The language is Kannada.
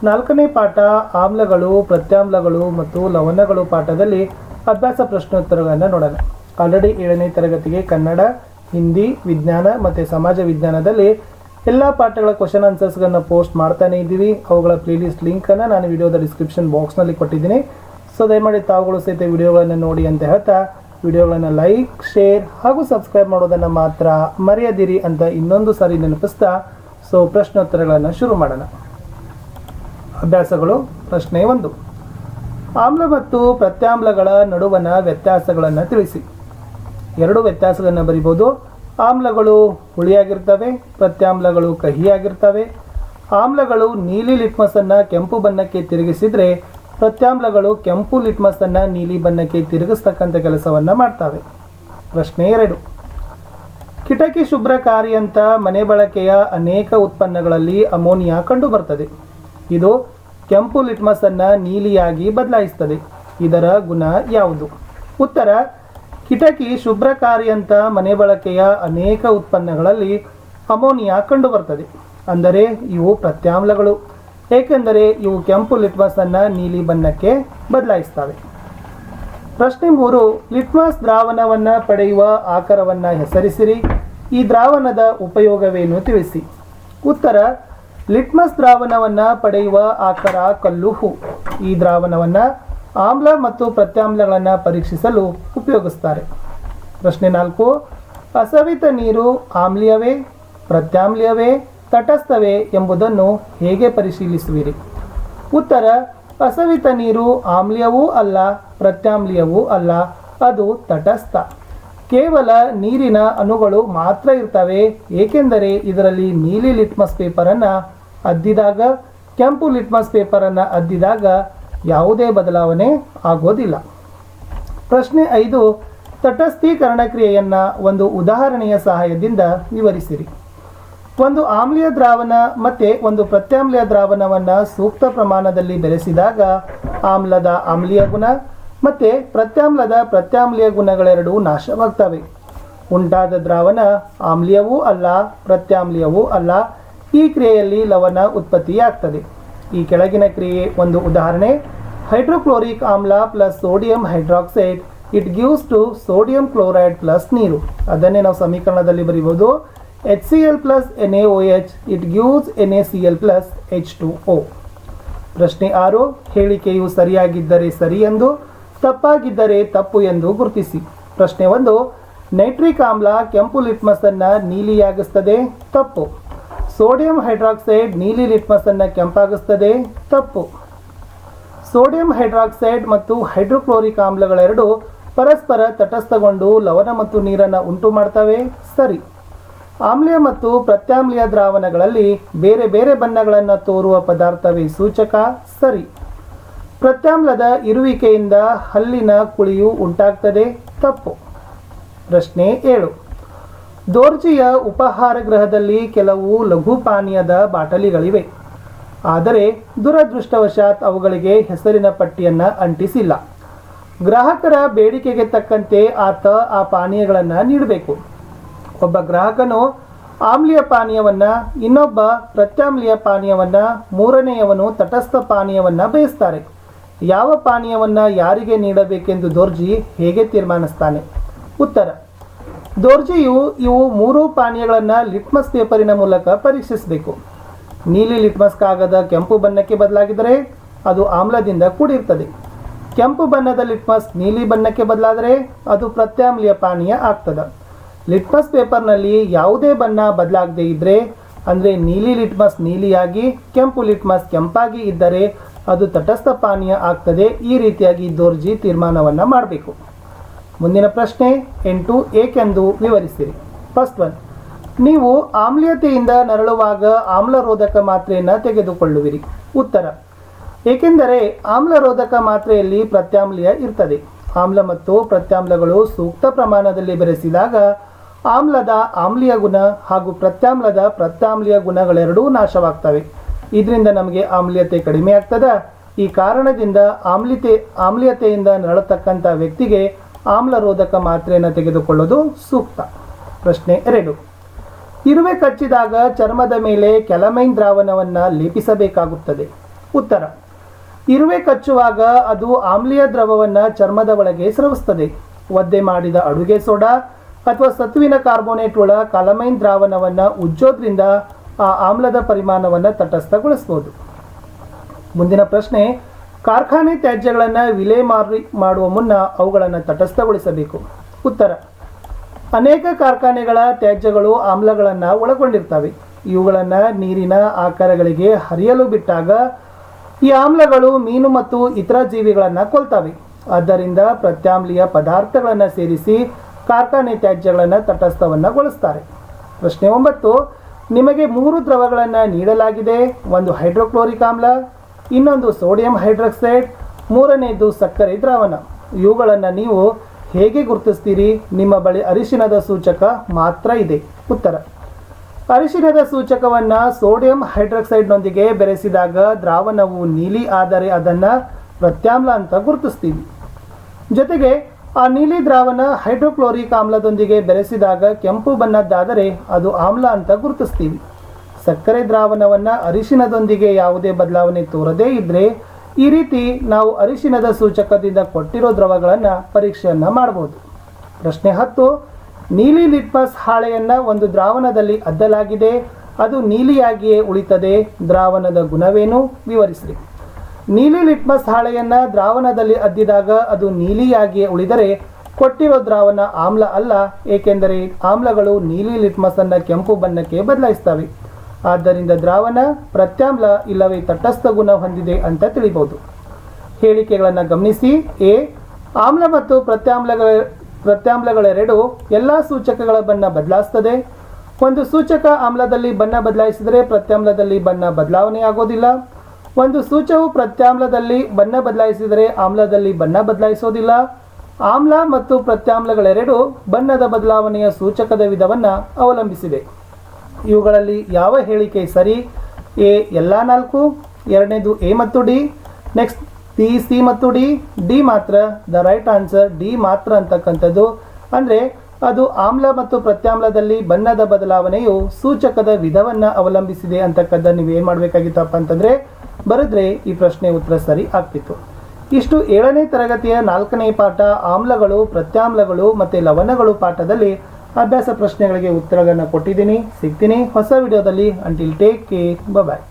4ನೇ ಪಾಠ ಆಮ್ಲಗಳು, ಪ್ರತ್ಯಾಮ್ಲಗಳು ಮತ್ತು ಲವಣಗಳು ಪಾಠದಲ್ಲಿ ಅಭ್ಯಾಸ ಪ್ರಶ್ನೋತ್ತರಗಳನ್ನು ನೋಡೋಣ. ಆಲ್ರೆಡಿ 7ನೇ ತರಗತಿಗೆ ಕನ್ನಡ, ಹಿಂದಿ, ವಿಜ್ಞಾನ ಮತ್ತು ಸಮಾಜ ವಿಜ್ಞಾನದಲ್ಲಿ ಎಲ್ಲ ಪಾಠಗಳ ಕ್ವಶನ್ ಆನ್ಸರ್ಸ್ಗಳನ್ನು ಪೋಸ್ಟ್ ಮಾಡ್ತಾನೆ ಇದ್ದೀವಿ. ಅವುಗಳ ಪ್ಲೇಲಿಸ್ಟ್ ಲಿಂಕನ್ನು ನಾನು ವಿಡಿಯೋದ ಡಿಸ್ಕ್ರಿಪ್ಷನ್ ಬಾಕ್ಸ್ನಲ್ಲಿ ಕೊಟ್ಟಿದ್ದೀನಿ. ಸೊ ದಯಮಾಡಿ ತಾವುಗಳು ಸಹಿತ ವಿಡಿಯೋಗಳನ್ನು ನೋಡಿ ಅಂತ ಹೇಳ್ತಾ, ವಿಡಿಯೋಗಳನ್ನು ಲೈಕ್, ಶೇರ್ ಹಾಗೂ ಸಬ್ಸ್ಕ್ರೈಬ್ ಮಾಡೋದನ್ನು ಮಾತ್ರ ಮರೆಯದಿರಿ ಅಂತ ಇನ್ನೊಂದು ಸಾರಿ ನೆನಪಿಸ್ತಾ ಸೊ ಪ್ರಶ್ನೋತ್ತರಗಳನ್ನು ಶುರು ಮಾಡೋಣ. ಅಭ್ಯಾಸಗಳು. ಪ್ರಶ್ನೆ 1. ಆಮ್ಲ ಮತ್ತು ಪ್ರತ್ಯಾಮ್ಲಗಳ ನಡುವಣ ವ್ಯತ್ಯಾಸಗಳನ್ನು ತಿಳಿಸಿ. 2 ವ್ಯತ್ಯಾಸಗಳನ್ನು ಬರಿಬೋದು. ಆಮ್ಲಗಳು ಹುಳಿಯಾಗಿರ್ತವೆ, ಪ್ರತ್ಯಾಮ್ಲಗಳು ಕಹಿಯಾಗಿರ್ತವೆ. ಆಮ್ಲಗಳು ನೀಲಿ ಲಿಟ್ಮಸನ್ನು ಕೆಂಪು ಬಣ್ಣಕ್ಕೆ ತಿರುಗಿಸಿದರೆ ಪ್ರತ್ಯಾಮ್ಲಗಳು ಕೆಂಪು ಲಿಟ್ಮಸನ್ನು ನೀಲಿ ಬಣ್ಣಕ್ಕೆ ತಿರುಗಿಸ್ತಕ್ಕಂಥ ಕೆಲಸವನ್ನು ಮಾಡ್ತವೆ. ಪ್ರಶ್ನೆ 2. ಕಿಟಕಿ ಶುಭ್ರಕಾರಿ ಅಂತ ಮನೆ ಬಳಕೆಯ ಅನೇಕ ಉತ್ಪನ್ನಗಳಲ್ಲಿ ಅಮೋನಿಯಾ ಕಂಡುಬರ್ತದೆ. ಇದು ಕೆಂಪು ಲಿಟ್ಮಸನ್ನು ನೀಲಿಯಾಗಿ ಬದಲಾಯಿಸ್ತದೆ. ಇದರ ಗುಣ ಯಾವುದು? ಉತ್ತರ: ಕಿಟಕಿ ಶುಭ್ರಕಾರಿ ಅಂತ ಮನೆ ಬಳಕೆಯ ಅನೇಕ ಉತ್ಪನ್ನಗಳಲ್ಲಿ ಅಮೋನಿಯಾ ಕಂಡುಬರ್ತದೆ. ಅಂದರೆ ಇವು ಪ್ರತ್ಯಾಮ್ಲಗಳು, ಏಕೆಂದರೆ ಇವು ಕೆಂಪು ಲಿಟ್ಮಸನ್ನು ನೀಲಿ ಬಣ್ಣಕ್ಕೆ ಬದಲಾಯಿಸ್ತವೆ. ಪ್ರಶ್ನೆ 3. ಲಿಟ್ಮಸ್ ದ್ರಾವಣವನ್ನು ಪಡೆಯುವ ಆಕಾರವನ್ನು ಹೆಸರಿಸಿರಿ. ಈ ದ್ರಾವಣದ ಉಪಯೋಗವೇನು ತಿಳಿಸಿ. ಉತ್ತರ: ಲಿಟ್ಮಸ್ ದ್ರಾವಣವನ್ನು ಪಡೆಯುವ ಆಕಾರ ಕಲ್ಲುಹು. ಈ ದ್ರಾವಣವನ್ನು ಆಮ್ಲ ಮತ್ತು ಪ್ರತ್ಯಾಮ್ಲಗಳನ್ನು ಪರೀಕ್ಷಿಸಲು ಉಪಯೋಗಿಸ್ತಾರೆ. ಪ್ರಶ್ನೆ 4. ಅಸವಿತ ನೀರು ಆಮ್ಲೀಯವೇ, ಪ್ರತ್ಯಾಮ್ಲೀಯವೇ, ತಟಸ್ಥವೇ ಎಂಬುದನ್ನು ಹೇಗೆ ಪರಿಶೀಲಿಸುವಿರಿ. ಉತ್ತರ: ಅಸವಿತ ನೀರು ಆಮ್ಲೀಯವೂ ಅಲ್ಲ, ಪ್ರತ್ಯಾಮ್ಲೀಯವೂ ಅಲ್ಲ, ಅದು ತಟಸ್ಥ. ಕೇವಲ ನೀರಿನ ಅಣುಗಳು ಮಾತ್ರ ಇರ್ತವೆ, ಏಕೆಂದರೆ ಇದರಲ್ಲಿ ನೀಲಿ ಲಿಟ್ಮಸ್ ಪೇಪರನ್ನು ಅದ್ದಿದಾಗ ಕೆಂಪು ಲಿಟ್ಮಸ್ ಪೇಪರನ್ನು ಅದ್ದಿದಾಗ ಯಾವುದೇ ಬದಲಾವಣೆ ಆಗೋದಿಲ್ಲ. ಪ್ರಶ್ನೆ 5. ತಟಸ್ಥೀಕರಣ ಕ್ರಿಯೆಯನ್ನು ಒಂದು ಉದಾಹರಣೆಯ ಸಹಾಯದಿಂದ ವಿವರಿಸಿರಿ. ಒಂದು ಆಮ್ಲೀಯ ದ್ರಾವಣ ಮತ್ತು ಒಂದು ಪ್ರತ್ಯಾಮ್ಲೀಯ ದ್ರಾವಣವನ್ನು ಸೂಕ್ತ ಪ್ರಮಾಣದಲ್ಲಿ ಬೆರೆಸಿದಾಗ ಆಮ್ಲದ ಆಮ್ಲೀಯ ಗುಣ ಮತ್ತು ಪ್ರತ್ಯಾಮ್ಲದ ಪ್ರತ್ಯಾಮ್ಲೀಯ ಗುಣಗಳೆರಡೂ ನಾಶವಾಗ್ತವೆ. ಉಂಟಾದ ದ್ರಾವಣ ಆಮ್ಲೀಯವೂ ಅಲ್ಲ, ಪ್ರತ್ಯಾಮ್ಲೀಯವೂ ಅಲ್ಲ. ಈ ಕ್ರಿಯೆಯಲ್ಲಿ ಲವಣ ಉತ್ಪತ್ತಿಯಾಗ್ತದೆ. ಈ ಕೆಳಗಿನ ಕ್ರಿಯೆ ಒಂದು ಉದಾಹರಣೆ: ಹೈಡ್ರೋಕ್ಲೋರಿಕ್ ಆಮ್ಲ plus sodium hydroxide it gives to sodium chloride plus ನೀರು. ಅದನ್ನೇ ನಾವು ಸಮೀಕರಣದಲ್ಲಿ ಬರೀಬೋದು. HCl plus NaOH it gives NaCl plus H2O. ಪ್ರಶ್ನೆ 6. ಹೇಳಿಕೆಯು ಸರಿಯಾಗಿದ್ದರೆ ಸರಿ ಎಂದು, ತಪ್ಪಾಗಿದ್ದರೆ ತಪ್ಪು ಎಂದು ಗುರುತಿಸಿ. ಪ್ರಶ್ನೆ 1. ನೈಟ್ರಿಕ್ ಆಮ್ಲ ಕೆಂಪು ಲಿಟ್ಮಸನ್ನು ನೀಲಿಯಾಗಿಸ್ತದೆ. ತಪ್ಪು. ಸೋಡಿಯಂ ಹೈಡ್ರಾಕ್ಸೈಡ್ ನೀಲಿ ಲಿಟ್ಮಸನ್ನು ಕೆಂಪಾಗಿಸ್ತದೆ. ತಪ್ಪು. ಸೋಡಿಯಂ ಹೈಡ್ರಾಕ್ಸೈಡ್ ಮತ್ತು ಹೈಡ್ರೋಕ್ಲೋರಿಕ್ ಆಮ್ಲಗಳೆರಡು ಪರಸ್ಪರ ತಟಸ್ಥಗೊಂಡು ಲವಣ ಮತ್ತು ನೀರನ್ನು ಉಂಟು ಮಾಡ್ತವೆ. ಸರಿ. ಆಮ್ಲೀಯ ಮತ್ತು ಪ್ರತ್ಯಾಮ್ಲೀಯ ದ್ರಾವಣಗಳಲ್ಲಿ ಬೇರೆ ಬೇರೆ ಬಣ್ಣಗಳನ್ನು ತೋರುವ ಪದಾರ್ಥವೇ ಸೂಚಕ. ಸರಿ. ಪ್ರತ್ಯಾಮ್ಲದ ಇರುವಿಕೆಯಿಂದ ಹಲ್ಲಿನ ಕುಳಿಯು ಉಂಟಾಗ್ತದೆ. ತಪ್ಪು. ಪ್ರಶ್ನೆ 7. ದೋರ್ಜಿಯ ಉಪಹಾರ ಗೃಹದಲ್ಲಿ ಕೆಲವು ಲಘು ಪಾನೀಯದ ಬಾಟಲಿಗಳಿವೆ. ಆದರೆ ದುರದೃಷ್ಟವಶಾತ್ ಅವುಗಳಿಗೆ ಹೆಸರಿನ ಪಟ್ಟಿಯನ್ನು ಅಂಟಿಸಿಲ್ಲ. ಗ್ರಾಹಕರ ಬೇಡಿಕೆಗೆ ತಕ್ಕಂತೆ ಆತ ಆ ಪಾನೀಯಗಳನ್ನು ನೀಡಬೇಕು. ಒಬ್ಬ ಗ್ರಾಹಕನು ಆಮ್ಲೀಯ ಪಾನೀಯವನ್ನು, ಇನ್ನೊಬ್ಬ ಪ್ರತ್ಯಾಮ್ಲೀಯ ಪಾನೀಯವನ್ನು, ಮೂರನೆಯವನು ತಟಸ್ಥ ಪಾನೀಯವನ್ನು ಬಯಸ್ತಾರೆ. ಯಾವ ಪಾನೀಯವನ್ನು ಯಾರಿಗೆ ನೀಡಬೇಕೆಂದು ದೋರ್ಜಿ ಹೇಗೆ ತೀರ್ಮಾನಿಸ್ತಾನೆ. ಉತ್ತರ: ದೋರ್ಜಿಯು ಇವು 3 ಪಾನೀಯಗಳನ್ನು ಲಿಟ್ಮಸ್ ಪೇಪರಿನ ಮೂಲಕ ಪರೀಕ್ಷಿಸಬೇಕು. ನೀಲಿ ಲಿಟ್ಮಸ್ ಕಾಗದ ಕೆಂಪು ಬಣ್ಣಕ್ಕೆ ಬದಲಾಗಿದ್ದರೆ ಅದು ಆಮ್ಲದಿಂದ ಕೂಡಿರ್ತದೆ. ಕೆಂಪು ಬಣ್ಣದ ಲಿಟ್ಮಸ್ ನೀಲಿ ಬಣ್ಣಕ್ಕೆ ಬದಲಾದರೆ ಅದು ಪ್ರತ್ಯಾಮ್ಲೀಯ ಪಾನೀಯ ಆಗ್ತದೆ. ಲಿಟ್ಮಸ್ ಪೇಪರ್ನಲ್ಲಿ ಯಾವುದೇ ಬಣ್ಣ ಬದಲಾಗದೇ ಇದ್ದರೆ, ಅಂದರೆ ನೀಲಿ ಲಿಟ್ಮಸ್ ನೀಲಿಯಾಗಿ ಕೆಂಪು ಲಿಟ್ಮಸ್ ಕೆಂಪಾಗಿ ಇದ್ದರೆ ಅದು ತಟಸ್ಥ ಪಾನೀಯ ಆಗ್ತದೆ. ಈ ರೀತಿಯಾಗಿ ದೋರ್ಜಿ ತೀರ್ಮಾನವನ್ನು ಮಾಡಬೇಕು. ಮುಂದಿನ ಪ್ರಶ್ನೆ 8. ಏಕೆಂದು ವಿವರಿಸಿರಿ. ಫಸ್ಟ್ 1. ನೀವು ಆಮ್ಲೀಯತೆಯಿಂದ ನರಳುವಾಗ ಆಮ್ಲರೋಧಕ ಮಾತ್ರೆಯನ್ನು ತೆಗೆದುಕೊಳ್ಳುವಿರಿ. ಉತ್ತರ: ಏಕೆಂದರೆ ಆಮ್ಲರೋಧಕ ಮಾತ್ರೆಯಲ್ಲಿ ಪ್ರತ್ಯಾಮ್ಲೀಯ ಇರ್ತದೆ. ಆಮ್ಲ ಮತ್ತು ಪ್ರತ್ಯಾಮ್ಲಗಳು ಸೂಕ್ತ ಪ್ರಮಾಣದಲ್ಲಿ ಬೆರೆಸಿದಾಗ ಆಮ್ಲದ ಆಮ್ಲೀಯ ಗುಣ ಹಾಗೂ ಪ್ರತ್ಯಾಮ್ಲದ ಪ್ರತ್ಯಾಮ್ಲೀಯ ಗುಣಗಳೆರಡೂ ನಾಶವಾಗ್ತವೆ. ಇದರಿಂದ ನಮಗೆ ಆಮ್ಲೀಯತೆ ಕಡಿಮೆ ಆಗ್ತದೆ. ಈ ಕಾರಣದಿಂದ ಆಮ್ಲೀಯತೆಯಿಂದ ನರಳತಕ್ಕಂಥ ವ್ಯಕ್ತಿಗೆ ಆಮ್ಲರೋಧಕ ಮಾತ್ರೆಯನ್ನು ತೆಗೆದುಕೊಳ್ಳೋದು ಸೂಕ್ತ. ಪ್ರಶ್ನೆ 2. ಇರುವೆ ಕಚ್ಚಿದಾಗ ಚರ್ಮದ ಮೇಲೆ ಕೆಲಮೈನ್ ದ್ರಾವಣವನ್ನು ಲೇಪಿಸಬೇಕಾಗುತ್ತದೆ. ಉತ್ತರ: ಇರುವೆ ಕಚ್ಚುವಾಗ ಅದು ಆಮ್ಲೀಯ ದ್ರವವನ್ನು ಚರ್ಮದ ಒಳಗೆ ಸ್ರವಿಸ್ತದೆ. ಒದ್ದೆ ಮಾಡಿದ ಅಡುಗೆ ಸೋಡಾ ಅಥವಾ ಸತುವಿನ ಕಾರ್ಬೋನೇಟ್ ಒಳ ಕಾಲಮೈನ್ ದ್ರಾವಣವನ್ನು ಉಜ್ಜೋದ್ರಿಂದ ಆ ಆಮ್ಲದ ಪರಿಮಾಣವನ್ನು ತಟಸ್ಥಗೊಳಿಸಬಹುದು. ಮುಂದಿನ ಪ್ರಶ್ನೆ: ಕಾರ್ಖಾನೆ ತ್ಯಾಜ್ಯಗಳನ್ನು ವಿಲೇವಾರಿ ಮಾಡುವ ಮುನ್ನ ಅವುಗಳನ್ನು ತಟಸ್ಥಗೊಳಿಸಬೇಕು. ಉತ್ತರ: ಅನೇಕ ಕಾರ್ಖಾನೆಗಳ ತ್ಯಾಜ್ಯಗಳು ಆಮ್ಲಗಳನ್ನು ಒಳಗೊಂಡಿರ್ತವೆ. ಇವುಗಳನ್ನು ನೀರಿನ ಆಕಾರಗಳಿಗೆ ಹರಿಯಲು ಬಿಟ್ಟಾಗ ಈ ಆಮ್ಲಗಳು ಮೀನು ಮತ್ತು ಇತರ ಜೀವಿಗಳನ್ನು ಕೊಲ್ತವೆ. ಆದ್ದರಿಂದ ಪ್ರತ್ಯಾಮ್ಲೀಯ ಪದಾರ್ಥಗಳನ್ನು ಸೇರಿಸಿ ಕಾರ್ಖಾನೆ ತ್ಯಾಜ್ಯಗಳನ್ನು ತಟಸ್ಥಗೊಳಿಸ್ತಾರೆ. ಪ್ರಶ್ನೆ 9: ನಿಮಗೆ 3 ದ್ರವಗಳನ್ನು ನೀಡಲಾಗಿದೆ. ಒಂದು ಹೈಡ್ರೋಕ್ಲೋರಿಕ್ ಆಮ್ಲ, ಇನ್ನೊಂದು ಸೋಡಿಯಂ ಹೈಡ್ರಾಕ್ಸೈಡ್, ಮೂರನೆಯದು ಸಕ್ಕರೆ ದ್ರಾವಣ. ಇವುಗಳನ್ನು ನೀವು ಹೇಗೆ ಗುರುತಿಸ್ತೀರಿ? ನಿಮ್ಮ ಬಳಿ ಅರಿಶಿಣದ ಸೂಚಕ ಮಾತ್ರ ಇದೆ. ಉತ್ತರ: ಅರಿಶಿಣದ ಸೂಚಕವನ್ನು ಸೋಡಿಯಂ ಹೈಡ್ರಾಕ್ಸೈಡ್ನೊಂದಿಗೆ ಬೆರೆಸಿದಾಗ ದ್ರಾವಣವು ನೀಲಿ ಆದರೆ ಅದನ್ನು ಪ್ರತ್ಯಾಮ್ಲ ಅಂತ ಗುರುತಿಸ್ತೀವಿ. ಜೊತೆಗೆ ಆ ನೀಲಿ ದ್ರಾವಣ ಹೈಡ್ರೋಕ್ಲೋರಿಕ್ ಆಮ್ಲದೊಂದಿಗೆ ಬೆರೆಸಿದಾಗ ಕೆಂಪು ಬಣ್ಣದ್ದಾದರೆ ಅದು ಆಮ್ಲ ಅಂತ ಗುರುತಿಸ್ತೀವಿ. ಸಕ್ಕರೆ ದ್ರಾವಣವನ್ನು ಅರಿಶಿಣದೊಂದಿಗೆ ಯಾವುದೇ ಬದಲಾವಣೆ ತೋರದೇ ಇದ್ದರೆ ಈ ರೀತಿ ನಾವು ಅರಿಶಿಣದ ಸೂಚಕದಿಂದ ಕೊಟ್ಟಿರೋ ದ್ರವಗಳನ್ನು ಪರೀಕ್ಷೆಯನ್ನು ಮಾಡಬಹುದು. ಪ್ರಶ್ನೆ 10: ನೀಲಿ ಲಿಟ್ಮಸ್ ಹಾಳೆಯನ್ನು ಒಂದು ದ್ರಾವಣದಲ್ಲಿ ಅದ್ದಲಾಗಿದೆ. ಅದು ನೀಲಿಯಾಗಿಯೇ ಉಳಿತದೆ. ದ್ರಾವಣದ ಗುಣವೇನು? ವಿವರಿಸಿರಿ. ನೀಲಿ ಲಿಟ್ಮಸ್ ಹಾಳೆಯನ್ನು ದ್ರಾವಣದಲ್ಲಿ ಅದ್ದಿದಾಗ ಅದು ನೀಲಿಯಾಗಿಯೇ ಉಳಿದರೆ ಕೊಟ್ಟಿರೋ ದ್ರಾವಣ ಆಮ್ಲ ಅಲ್ಲ, ಏಕೆಂದರೆ ಆಮ್ಲಗಳು ನೀಲಿ ಲಿಟ್ಮಸ್ ಅನ್ನು ಕೆಂಪು ಬಣ್ಣಕ್ಕೆ ಬದಲಾಯಿಸ್ತವೆ. ಆದ್ದರಿಂದ ದ್ರಾವಣ ಪ್ರತ್ಯಾಮ್ಲ ಇಲ್ಲವೇ ತಟಸ್ಥ ಗುಣ ಹೊಂದಿದೆ ಅಂತ ತಿಳಿಬಹುದು. ಹೇಳಿಕೆಗಳನ್ನು ಗಮನಿಸಿ. ಎ, ಆಮ್ಲ ಮತ್ತು ಪ್ರತ್ಯಾಮ್ಲಗಳೆರಡು ಎಲ್ಲ ಸೂಚಕಗಳ ಬಣ್ಣ ಬದಲಾಯಿಸ್ತದೆ. ಒಂದು ಸೂಚಕ ಆಮ್ಲದಲ್ಲಿ ಬಣ್ಣ ಬದಲಾಯಿಸಿದರೆ ಪ್ರತ್ಯಾಮ್ಲದಲ್ಲಿ ಬಣ್ಣ ಬದಲಾವಣೆಯಾಗೋದಿಲ್ಲ. ಒಂದು ಸೂಚಕವು ಪ್ರತ್ಯಾಮ್ಲದಲ್ಲಿ ಬಣ್ಣ ಬದಲಾಯಿಸಿದರೆ ಆಮ್ಲದಲ್ಲಿ ಬಣ್ಣ ಬದಲಾಯಿಸೋದಿಲ್ಲ. ಆಮ್ಲ ಮತ್ತು ಪ್ರತ್ಯಾಮ್ಲಗಳೆರಡು ಬಣ್ಣದ ಬದಲಾವಣೆಯ ಸೂಚಕದ ವಿಧವನ್ನು ಅವಲಂಬಿಸಿದೆ. ಇವುಗಳಲ್ಲಿ ಯಾವ ಹೇಳಿಕೆ ಸರಿ? ಎ ಎಲ್ಲ 4, ಎರಡನೇದು ಎ ಮತ್ತು ಡಿ, ನೆಕ್ಸ್ಟ್ ಬಿ, ಸಿ ಮತ್ತು ಡಿ ಮಾತ್ರ. ದ ರೈಟ್ ಆನ್ಸರ್ ಡಿ ಮಾತ್ರ ಅಂತಕ್ಕಂಥದ್ದು. ಅಂದರೆ ಅದು ಆಮ್ಲ ಮತ್ತು ಪ್ರತ್ಯಾಮ್ಲದಲ್ಲಿ ಬಣ್ಣದ ಬದಲಾವಣೆಯು ಸೂಚಕದ ವಿಧವನ್ನು ಅವಲಂಬಿಸಿದೆ ಅಂತಕ್ಕಂಥ ನೀವು ಏನು ಮಾಡಬೇಕಾಗಿತ್ತಪ್ಪ ಅಂತಂದರೆ ಬರೆದ್ರೆ ಈ ಪ್ರಶ್ನೆ ಉತ್ತರ ಸರಿ ಆಗ್ತಿತ್ತು. ಇಷ್ಟು 7ನೇ ತರಗತಿಯ 4ನೇ ಪಾಠ ಆಮ್ಲಗಳು, ಪ್ರತ್ಯಾಮ್ಲಗಳು ಮತ್ತು ಲವಣಗಳು ಪಾಠದಲ್ಲಿ ಅಭ್ಯಾಸ ಪ್ರಶ್ನೆಗಳಿಗೆ ಉತ್ತರಗಳನ್ನು ಕೊಟ್ಟಿದ್ದೀನಿ. ಸಿಗ್ತೀನಿ ಹೊಸ ವಿಡಿಯೋದಲ್ಲಿ. ಅಂಟಿಲ್ ಟೇಕ್ ಕೇರ್, ಬಾಯ್.